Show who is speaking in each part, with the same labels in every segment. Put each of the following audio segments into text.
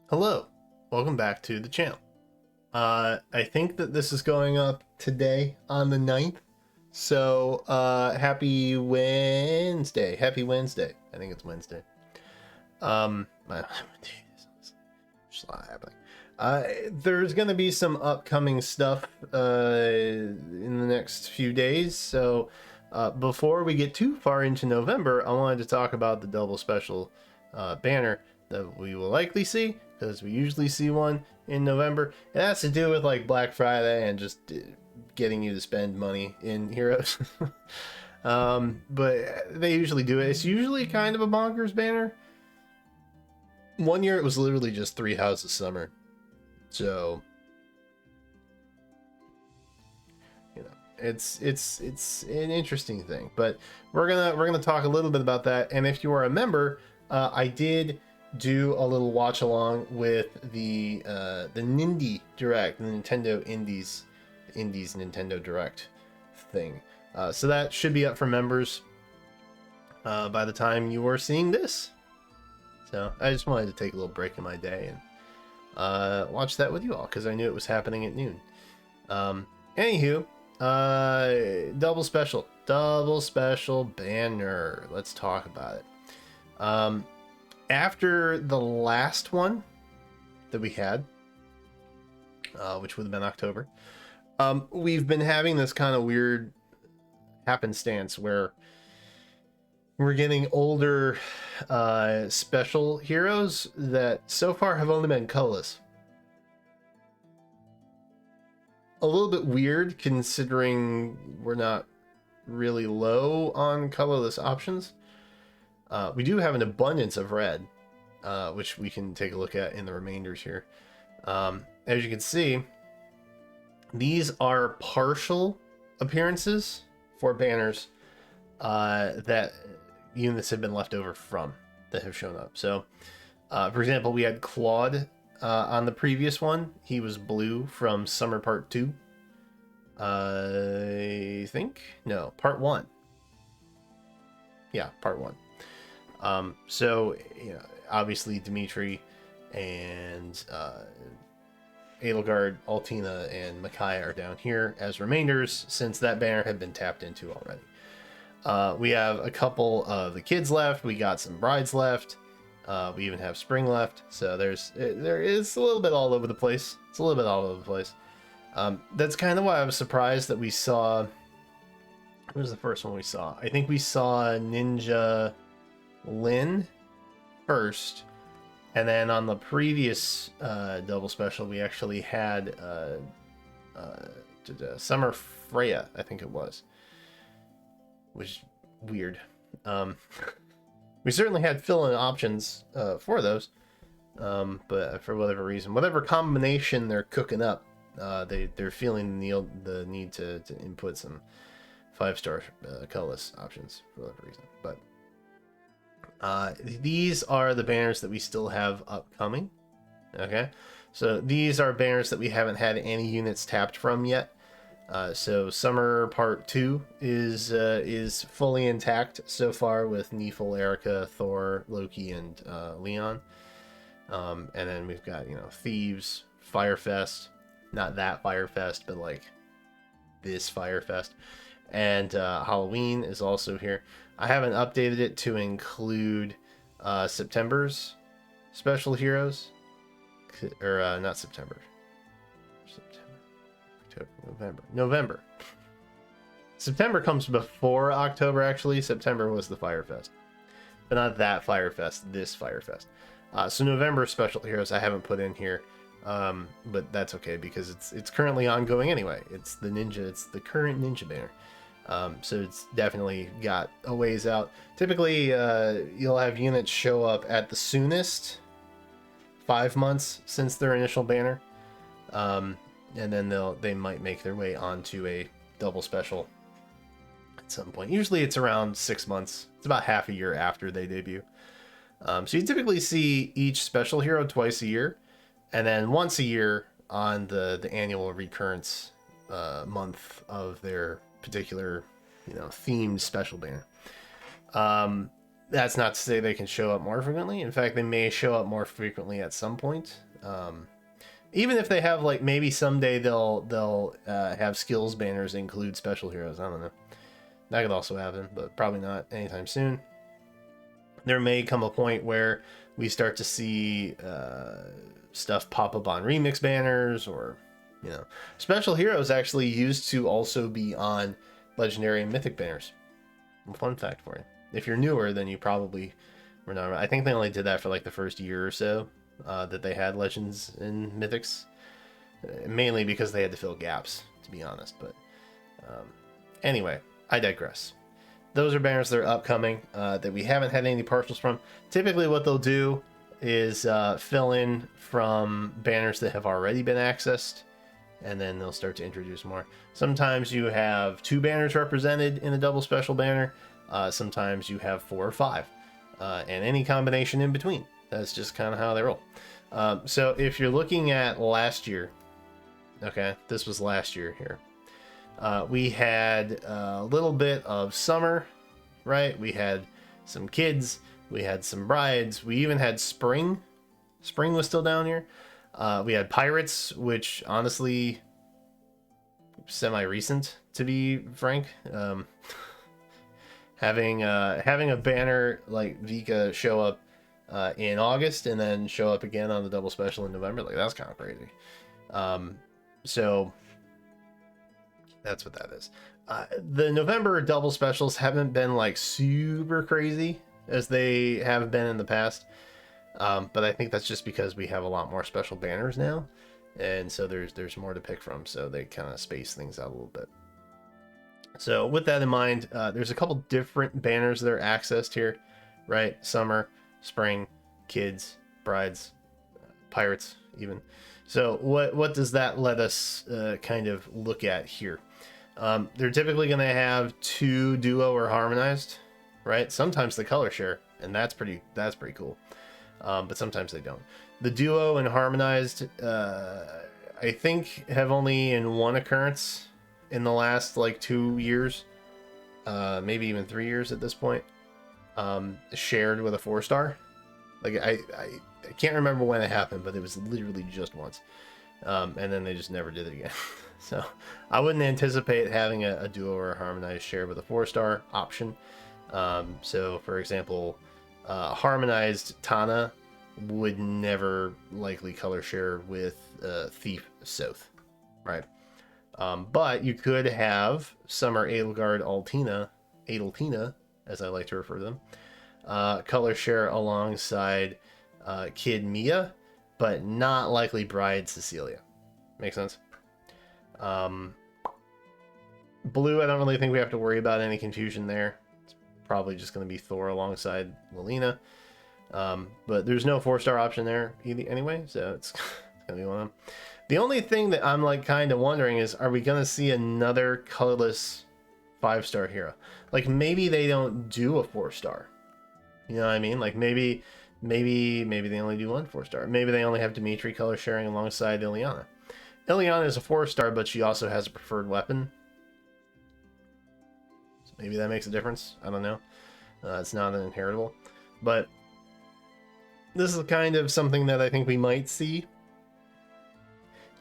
Speaker 1: Hello, welcome back to the channel. I think that this is going up today on the 9th. So, happy Wednesday. Happy Wednesday. I think it's Wednesday. There's a lot happening. There's going to be some upcoming stuff in the next few days. So, before we get too far into November, I wanted to talk about the double special banner that we will likely see, because we usually see one in November. It has to do with like Black Friday and just getting you to spend money in Heroes. But they usually do it. It's usually kind of a bonkers banner. One year it was literally just 3 houses summer. So, you know, it's an interesting thing. But we're gonna talk a little bit about that. And if you are a member, I did do a little watch along with the Nindy Direct, the Nintendo Indies Nintendo Direct thing. So that should be up for members by the time you are seeing this. So I just wanted to take a little break in my day and watch that with you all, because I knew it was happening at noon. Anywho, double special banner. Let's talk about it. After the last one that we had, which would have been October, we've been having this kind of weird happenstance where we're getting older special heroes that so far have only been colorless. A little bit weird considering we're not really low on colorless options. We do have an abundance of red, which we can take a look at in the remainders here. As you can see, these are partial appearances for banners that units have been left over from, that have shown up. So, for example, we had Claude on the previous one. He was blue from Summer Part 2. I think? No, Part 1. Yeah, Part 1. So, you know, obviously Dimitri and Edelgard, Altina, and Micaiah are down here as remainders, since that banner had been tapped into already. We have a couple of the kids left. We got some brides left. We even have spring left. So there is a little bit all over the place. It's a little bit all over the place. That's kind of why I was surprised that we saw... What was the first one we saw? I think we saw Ninja Lin first, and then on the previous double special we actually had Summer Freya, I think it was, which is weird. We certainly had fill-in options for those, but for whatever reason, whatever combination they're cooking up, they're feeling the need to input some 5-star colorless options for whatever reason. But these are the banners that we still have upcoming. Okay, so these are banners that we haven't had any units tapped from yet. So Summer Part 2 is fully intact so far with Neefel, Erica, Thor, Loki, and Leon. And then we've got, you know, Thieves, Firefest, not that Firefest, but like this Firefest, and Halloween is also here. I haven't updated it to include September's special heroes, or not September, October, November. September comes before October, actually. September was the Firefest, but not that Firefest, this Firefest. So November special heroes I haven't put in here, but that's okay because it's currently ongoing anyway. It's the current ninja banner. So it's definitely got a ways out. Typically, you'll have units show up at the soonest 5 months since their initial banner, and then they might make their way onto a double special at some point. Usually, it's around 6 months. It's about half a year after they debut. So you typically see each special hero twice a year, and then once a year on the annual recurrence month of their particular, you know, themed special banner. That's not to say they can show up more frequently. In fact, they may show up more frequently at some point. Even if they have, like, maybe someday they'll have skills banners include special heroes. I don't know. That could also happen, but probably not anytime soon. There may come a point where we start to see stuff pop up on remix banners, or, you know, special heroes actually used to also be on legendary and mythic banners. Fun fact for you. If you're newer, then you probably were not. I think they only did that for like the first year or so that they had legends and mythics, mainly because they had to fill gaps, to be honest. But anyway, I digress. Those are banners that are upcoming that we haven't had any partials from. Typically what they'll do is fill in from banners that have already been accessed, and then they'll start to introduce more. Sometimes you have 2 banners represented in a double special banner. Sometimes you have 4 or 5, and any combination in between. That's just kind of how they roll. So if you're looking at last year, okay, this was last year here. We had a little bit of summer, right? We had some kids, we had some brides, we even had spring. Spring was still down here. We had pirates, which honestly, semi-recent, to be frank. Having a banner like Vika show up in August and then show up again on the double special in November, like, that's kind of crazy. So that's what that is. The November double specials haven't been like super crazy as they have been in the past, but I think that's just because we have a lot more special banners now, and so there's more to pick from, so they kind of space things out a little bit. So with that in mind, there's a couple different banners that are accessed here, right? Summer, spring, kids, brides, pirates, even. So what does that let us kind of look at here? They're typically going to have 2 duo or harmonized, right? Sometimes the color share, and that's pretty cool. But sometimes they don't. The duo and harmonized, I think, have only in 1 occurrence in the last like 2 years, maybe even 3 years at this point, shared with a 4-star. Like, I can't remember when it happened, but it was literally just once, and then they just never did it again. So I wouldn't anticipate having a duo or a harmonized shared with a 4-star option. So for example, harmonized Tana would never likely color share with Thief South, right? But you could have Summer Edelgard Adeltina, as I like to refer to them, color share alongside Kid Mia, but not likely Bride Cecilia. Make sense? Blue, I don't really think we have to worry about any confusion there. It's probably just going to be Thor alongside Lilina. But there's no 4-star option there anyway, so it's going to be one of them. The only thing that I'm like kind of wondering is, are we going to see another colorless 5-star hero? Like, maybe they don't do a 4-star. You know what I mean? Like, maybe they only do 1 4-star. Maybe they only have Dimitri color sharing alongside Ileana. Ileana is a 4-star, but she also has a preferred weapon. So maybe that makes a difference. I don't know. It's not an inheritable. But this is kind of something that I think we might see.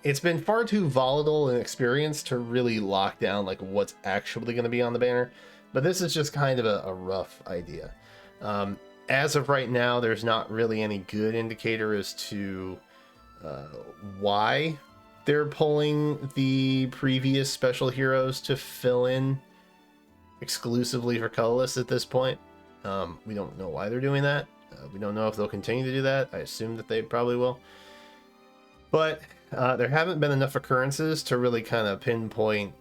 Speaker 1: It's been far too volatile and experienced to really lock down like what's actually going to be on the banner. But this is just kind of a rough idea. As of right now, there's not really any good indicator as to why they're pulling the previous special heroes to fill in exclusively for colorless at this point. We don't know why they're doing that. We don't know if they'll continue to do that. I assume that they probably will. But there haven't been enough occurrences to really kind of pinpoint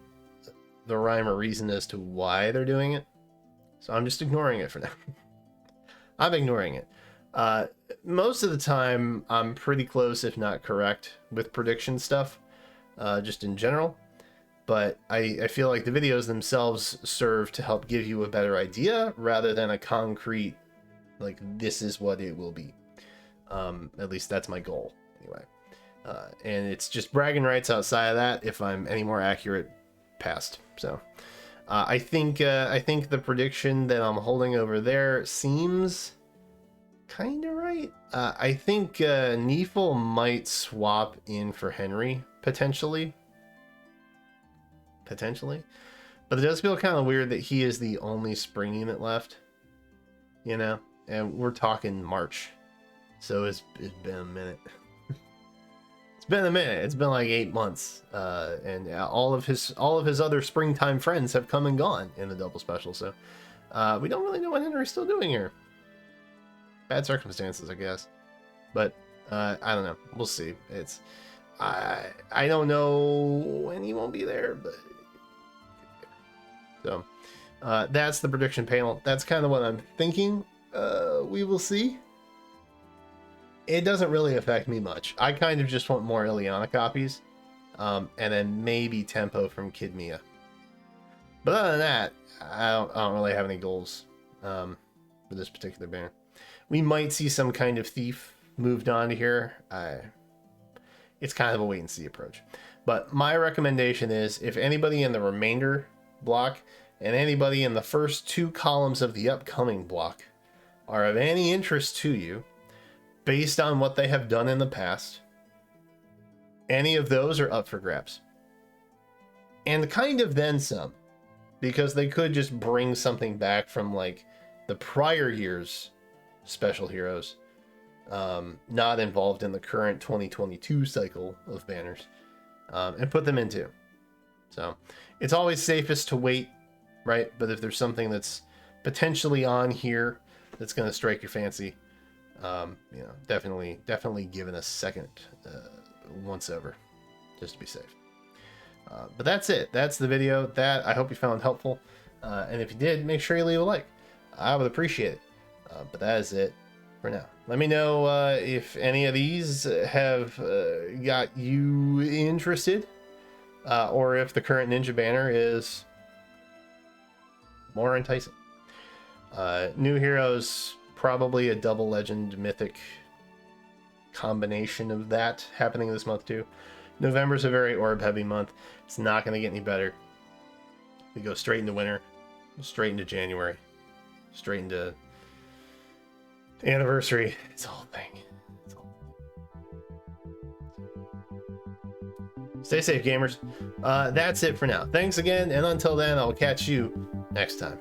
Speaker 1: the rhyme or reason as to why they're doing it. So I'm just ignoring it for now. I'm ignoring it. Most of the time, I'm pretty close, if not correct, with prediction stuff, just in general. But I feel like the videos themselves serve to help give you a better idea rather than a concrete, like, this is what it will be. At least that's my goal, anyway. And it's just bragging rights outside of that if I'm any more accurate past. So I think the prediction that I'm holding over there seems kind of right. I think Neefel might swap in for Henry potentially, but it does feel kind of weird that he is the only spring unit left, you know, and we're talking March, so it's been a minute. It's been like 8 months, and all of his other springtime friends have come and gone in the double special, so we don't really know what Henry's still doing here. Bad circumstances, I guess, but I don't know. We'll see. It's I don't know when he won't be there, but so that's the prediction panel. That's kind of what I'm thinking. We will see. It doesn't really affect me much. I kind of just want more Ileana copies, and then maybe tempo from Kid Mia. But other than that, I don't really have any goals for this particular banner. We might see some kind of thief moved on to here. It's kind of a wait and see approach. But my recommendation is, if anybody in the remainder block and anybody in the first 2 columns of the upcoming block are of any interest to you, based on what they have done in the past, any of those are up for grabs. And kind of then some, because they could just bring something back from like the prior year's special heroes, not involved in the current 2022 cycle of banners, and put them into. So it's always safest to wait, right? But if there's something that's potentially on here that's going to strike your fancy, you know, definitely give it a second once over, just to be safe. But that's it. That's the video. That I hope you found helpful, and if you did, make sure you leave a like. I would appreciate it. But that is it for now. Let me know if any of these have got you interested, or if the current Ninja banner is more enticing. New heroes, probably a double legend mythic combination of that happening this month too. November's a very orb heavy month. It's not going to get any better. We go straight into winter, straight into January, straight into anniversary. It's a whole thing. Stay safe, gamers. That's it for now. Thanks again, and until then, I'll catch you next time.